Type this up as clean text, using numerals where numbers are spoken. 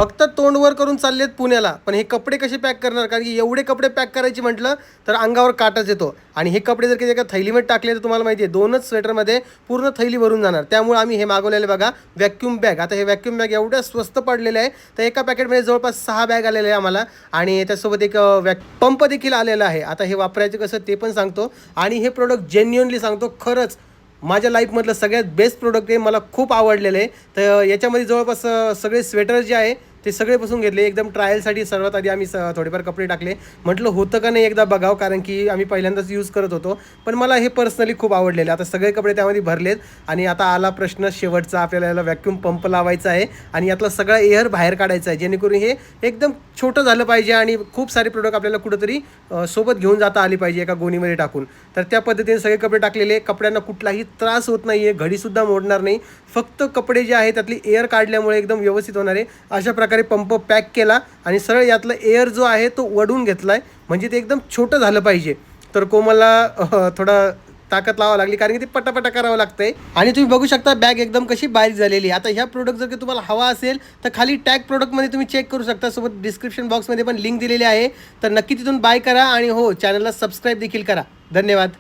फक्त तोंड वर करून चाललेत पुण्याला, पण हे कपडे कसे पॅक करणार? कारण की एवढे कपडे पॅक करायची म्हटलं तर अंगावर काटाच येतो. आणि हे कपडे जर काही एका थैलीमध्ये टाकले तर तुम्हाला माहिती आहे 2च स्वेटरमध्ये पूर्ण थैली भरून जाणार. त्यामुळे आम्ही हे मागवलेले बघा व्हॅक्यूम बॅग. आता हे व्हॅक्यूम बॅग एवढ्या स्वस्त पडलेले आहे, तर एका पॅकेटमध्ये जवळपास 6 बॅग आलेले आहे आम्हाला. आणि त्यासोबत एक पंप देखील आलेला आहे. आता हे वापरायचं कसं ते पण सांगतो. आणि हे प्रोडक्ट जेन्युइनली सांगतो, खरंच माझ्या लाईफमधलं सगळ्यात बेस्ट प्रोडक्ट आहे. मला खूप आवडलेलं आहे. तर याच्यामध्ये जवळपास सगळे स्वेटर जे आहे ते सगळे बसून घेतले. एकदम ट्रायलसाठी सर्वात आधी आम्ही थोडेफार कपडे टाकले. म्हटलं होतं का नाही एकदा बघावं, कारण की आम्ही पहिल्यांदाच यूज करत होतो. पण मला हे पर्सनली खूप आवडलेले. आता सगळे कपडे त्यामध्ये भरलेत. आणि आता आला प्रश्न शेवटचा, आपल्याला याला व्हॅक्यूम पंप लावायचा आहे आणि यातला सगळा एअर बाहेर काढायचा आहे, जेणेकरून हे एकदम छोटं झालं पाहिजे आणि खूप सारे प्रोडक्ट आपल्याला कुठंतरी सोबत घेऊन जाता आली पाहिजे एका गोणीमध्ये टाकून. तर त्या पद्धतीने सगळे कपडे टाकलेले. कपड्यांना कुठलाही त्रास होत नाही आहे, घडीसुद्धा मोडणार नाही. फक्त कपडे जे आहे त्यातली एअर काढल्यामुळे एकदम व्यवस्थित होणार आहे. अशा प्रकारे पंप पॅक केला आणि सरळ यातलं एअर जो आहे तो वडून घेतला आहे, म्हणजे ते एकदम छोटं झालं पाहिजे. तर कोमलला थोडा ताकद लावावं लागली, कारण की ते पटापटा करावं लागतंय. आणि तुम्ही बघू शकता बॅग एकदम कशी बारीक झालेली. आता ह्या प्रोडक्ट जर का तुम्हाला हवा असेल तर खाली टॅग प्रोडक्टमध्ये तुम्ही चेक करू शकता. सोबत डिस्क्रिप्शन बॉक्समध्ये पण लिंक दिलेली आहे. तर नक्की तिथून बाय करा आणि हो, चॅनलला सबस्क्राईब देखील करा. धन्यवाद.